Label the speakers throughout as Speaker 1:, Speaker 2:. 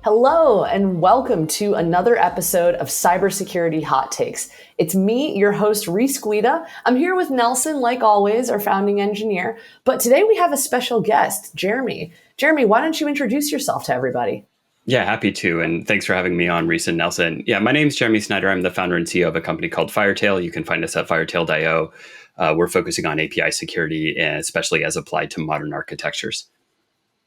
Speaker 1: Hello, and welcome to another episode of Cybersecurity Hot Takes. It's me, your host, Reece Guida. I'm here with Nelson, like always, our founding engineer. But today we have a special guest, Jeremy. Jeremy, why don't you introduce yourself to everybody?
Speaker 2: Yeah, happy to. And thanks for having me on, Reece and Nelson. Yeah, my name's Jeremy Snyder. I'm the founder and CEO of a company called Firetail. You can find us at firetail.io. We're focusing on API security, and especially as applied to modern architectures.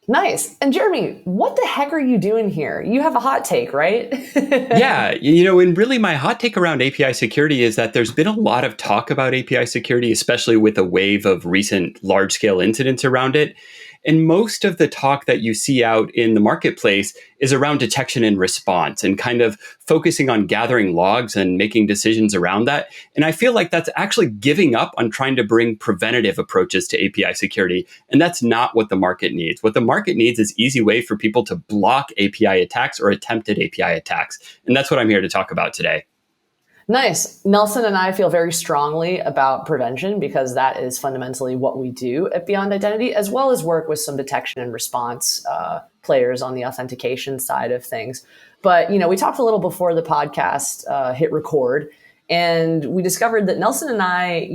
Speaker 1: Nice. And Jeremy, what the heck are you doing here? You have a hot take, right?
Speaker 2: Yeah, and really my hot take around API security is that there's been a lot of talk about API security, especially with a wave of recent large-scale incidents around it. And most of the talk that you see out in the marketplace is around detection and response and kind of focusing on gathering logs and making decisions around that. And I feel like that's actually giving up on trying to bring preventative approaches to API security. And that's not what the market needs. What the market needs is easy way for people to block API attacks or attempted API attacks. And that's what I'm here to talk about today.
Speaker 1: Nice. Nelson and I feel very strongly about prevention because that is fundamentally what we do at Beyond Identity, as well as work with some detection and response players on the authentication side of things. But, we talked a little before the podcast hit record, and we discovered that Nelson and I,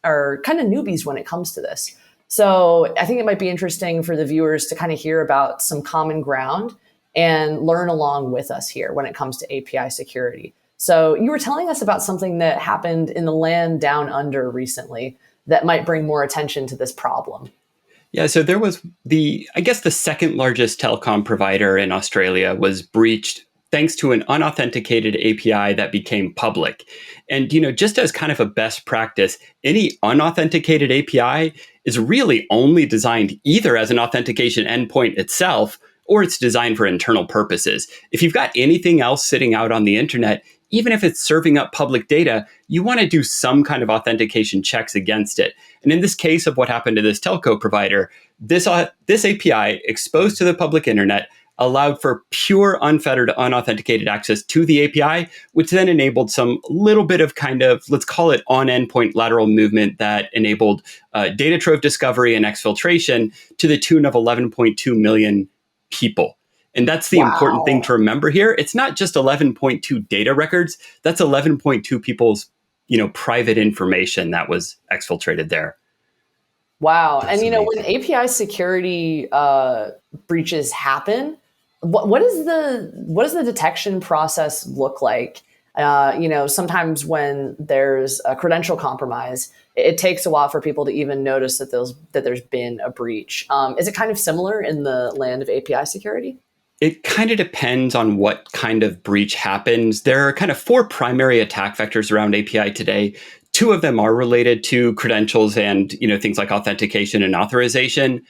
Speaker 1: are kind of newbies when it comes to this. So I think it might be interesting for the viewers to kind of hear about some common ground and learn along with us here when it comes to API security. So you were telling us about something that happened in the land down under recently that might bring more attention to this problem.
Speaker 2: Yeah, so there was the second largest telecom provider in Australia was breached thanks to an unauthenticated API that became public. And, just as kind of a best practice, any unauthenticated API is really only designed either as an authentication endpoint itself, or it's designed for internal purposes. If you've got anything else sitting out on the internet, even if it's serving up public data, you want to do some kind of authentication checks against it. And in this case of what happened to this telco provider, this API exposed to the public internet allowed for pure, unfettered, unauthenticated access to the API, which then enabled some little bit of kind of, let's call it on-endpoint lateral movement that enabled data trove discovery and exfiltration to the tune of 11.2 million people. And that's the important thing to remember here. It's not just 11.2 data records. That's 11.2 people's, private information that was exfiltrated there.
Speaker 1: Wow. That's amazing. When API security breaches happen, what does the detection process look like? Sometimes when there's a credential compromise, it takes a while for people to even notice that there's been a breach. Is it kind of similar in the land of API security?
Speaker 2: It kind of depends on what kind of breach happens. There are kind of four primary attack vectors around API today. Two of them are related to credentials and, things like authentication and authorization.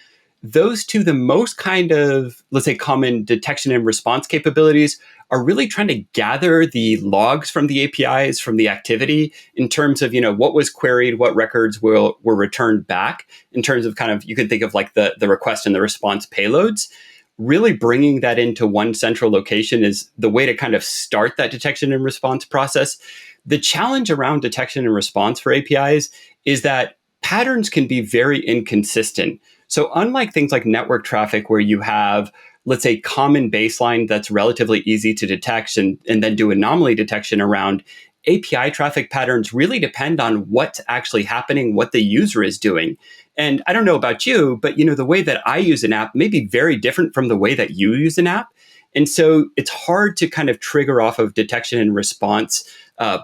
Speaker 2: Those two, the most kind of, let's say, common detection and response capabilities are really trying to gather the logs from the APIs, from the activity, in terms of, what was queried, what records were returned back, in terms of kind of, you can think of like the request and the response payloads. Really bringing that into one central location is the way to kind of start that detection and response process. The challenge around detection and response for APIs is that patterns can be very inconsistent. So unlike things like network traffic, where you have, let's say, common baseline that's relatively easy to detect and then do anomaly detection around, API traffic patterns really depend on what's actually happening, what the user is doing. And I don't know about you, but the way that I use an app may be very different from the way that you use an app. And so it's hard to kind of trigger off of detection and response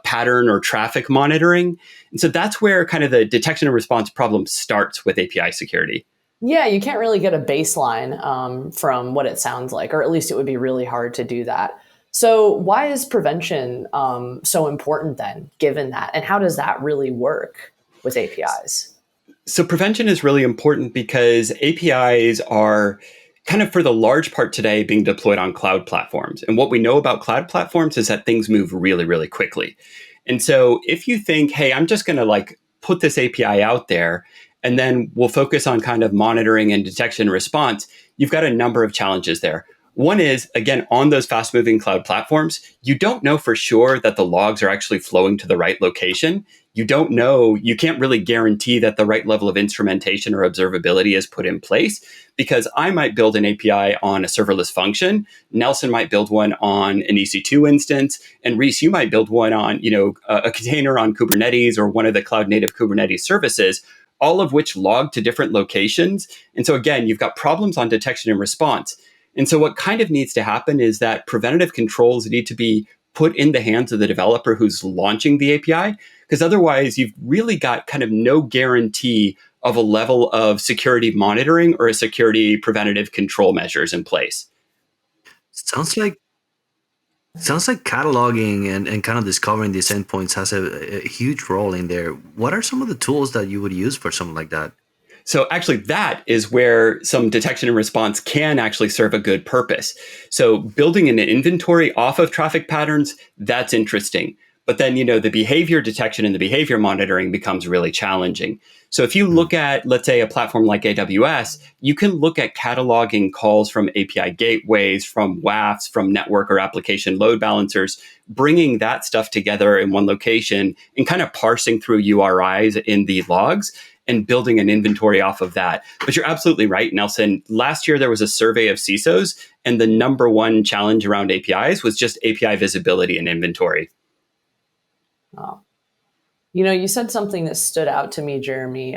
Speaker 2: pattern or traffic monitoring. And so that's where kind of the detection and response problem starts with API security.
Speaker 1: Yeah, you can't really get a baseline from what it sounds like, or at least it would be really hard to do that. So why is prevention so important then, given that? And how does that really work with APIs?
Speaker 2: So prevention is really important because APIs are kind of, for the large part today, being deployed on cloud platforms. And what we know about cloud platforms is that things move really, really quickly. And so if you think, hey, I'm just going to put this API out there, and then we'll focus on kind of monitoring and detection and response, you've got a number of challenges there. One is, again, on those fast-moving cloud platforms, you don't know for sure that the logs are actually flowing to the right location. you don't know, you can't really guarantee that the right level of instrumentation or observability is put in place, because I might build an API on a serverless function, Nelson might build one on an EC2 instance, and Reece, you might build one on, a container on Kubernetes or one of the cloud native Kubernetes services, all of which log to different locations. And so again, you've got problems on detection and response. And so what kind of needs to happen is that preventative controls need to be put in the hands of the developer who's launching the API, because otherwise you've really got kind of no guarantee of a level of security monitoring or a security preventative control measures in place.
Speaker 3: Sounds like cataloging and kind of discovering these endpoints has a huge role in there. What are some of the tools that you would use for something like that?
Speaker 2: So actually, that is where some detection and response can actually serve a good purpose. So building an inventory off of traffic patterns, that's interesting. But then, the behavior detection and the behavior monitoring becomes really challenging. So if you look at, let's say, a platform like AWS, you can look at cataloging calls from API gateways, from WAFs, from network or application load balancers, bringing that stuff together in one location and kind of parsing through URIs in the logs and building an inventory off of that. But you're absolutely right, Nelson. Last year, there was a survey of CISOs, and the number one challenge around APIs was just API visibility and inventory.
Speaker 1: Oh. You said something that stood out to me, Jeremy.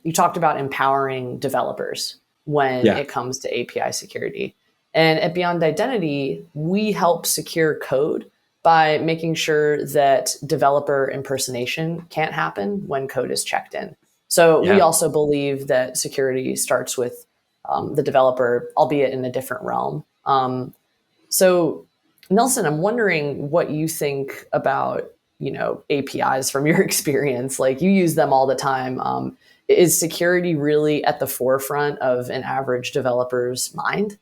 Speaker 1: You talked about empowering developers when it comes to API security. And at Beyond Identity, we help secure code by making sure that developer impersonation can't happen when code is checked in. So we also believe that security starts with the developer, albeit in a different realm. So Nelson, I'm wondering what you think about, APIs from your experience. Like, you use them all the time. Is security really at the forefront of an average developer's mind?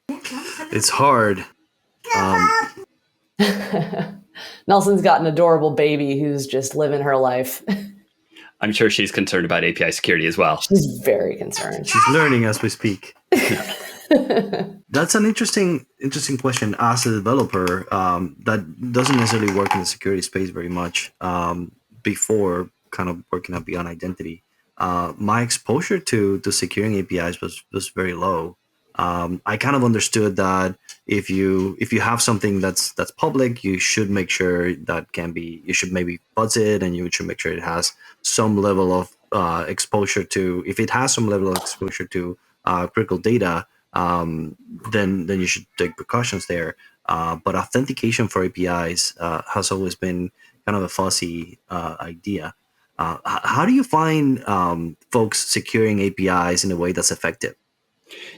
Speaker 3: It's hard.
Speaker 1: Nelson's got an adorable baby who's just living her life.
Speaker 2: I'm sure she's concerned about API security as well.
Speaker 1: She's very concerned.
Speaker 3: She's learning as we speak. That's an interesting question. As a developer, that doesn't necessarily work in the security space very much. Before kind of working at Beyond Identity, my exposure to securing APIs was very low. I kind of understood that if you have something that's public, you should make sure you should maybe fuzz it, and you should make sure it has some level of exposure to. If it has some level of exposure to critical data, then you should take precautions there. But authentication for APIs has always been kind of a fuzzy idea. How do you find folks securing APIs in a way that's effective?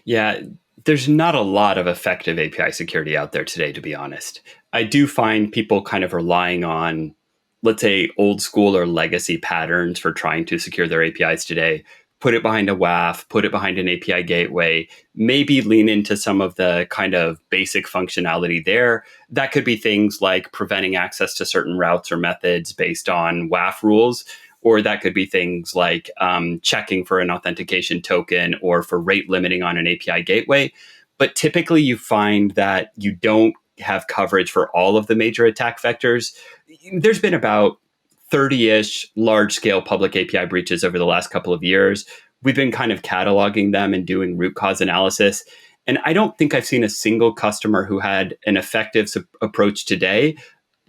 Speaker 2: Yeah, there's not a lot of effective API security out there today, to be honest. I do find people kind of relying on, let's say, old school or legacy patterns for trying to secure their APIs today. Put it behind a WAF, put it behind an API gateway, maybe lean into some of the kind of basic functionality there. That could be things like preventing access to certain routes or methods based on WAF rules. Or that could be things like checking for an authentication token or for rate limiting on an API gateway. But typically you find that you don't have coverage for all of the major attack vectors. There's been about 30-ish large-scale public API breaches over the last couple of years. We've been kind of cataloging them and doing root cause analysis. And I don't think I've seen a single customer who had an effective approach today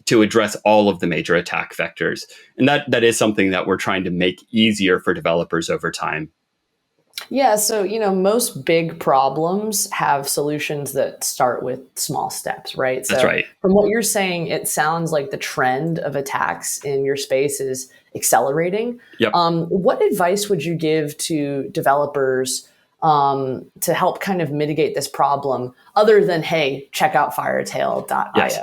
Speaker 2: to address all of the major attack vectors. And that is something that we're trying to make easier for developers over time.
Speaker 1: Yeah, so, most big problems have solutions that start with small steps, right? So
Speaker 2: That's right.
Speaker 1: From what you're saying, it sounds like the trend of attacks in your space is accelerating.
Speaker 2: Yep.
Speaker 1: What advice would you give to developers to help kind of mitigate this problem, other than, hey, check out firetail.io?
Speaker 2: Yes.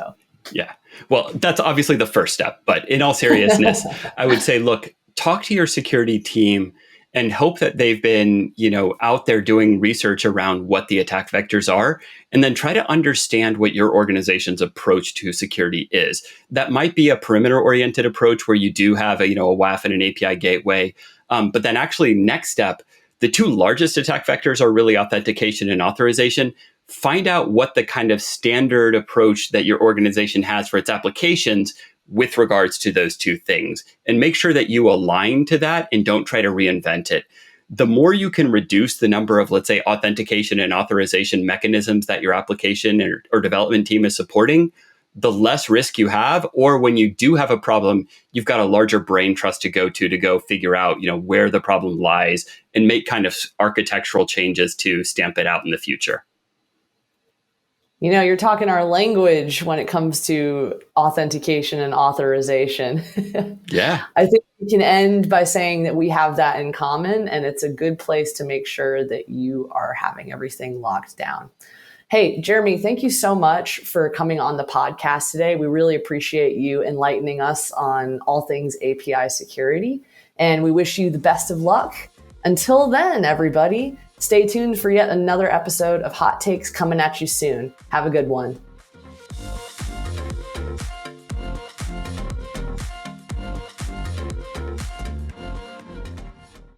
Speaker 2: Yeah. Well, that's obviously the first step. But in all seriousness, I would say, look, talk to your security team and hope that they've been, out there doing research around what the attack vectors are, and then try to understand what your organization's approach to security is. That might be a perimeter-oriented approach where you do have a WAF and an API gateway. But then actually, next step, the two largest attack vectors are really authentication and authorization. Find out what the kind of standard approach that your organization has for its applications with regards to those two things, and make sure that you align to that and don't try to reinvent it. The more you can reduce the number of, let's say, authentication and authorization mechanisms that your application or development team is supporting, the less risk you have. Or when you do have a problem, you've got a larger brain trust to go figure out, where the problem lies and make kind of architectural changes to stamp it out in the future.
Speaker 1: You're talking our language when it comes to authentication and authorization.
Speaker 2: Yeah.
Speaker 1: I think we can end by saying that we have that in common, and it's a good place to make sure that you are having everything locked down. Hey, Jeremy, thank you so much for coming on the podcast today. We really appreciate you enlightening us on all things API security, and we wish you the best of luck. Until then, everybody, stay tuned for yet another episode of Hot Takes coming at you soon. Have a good one.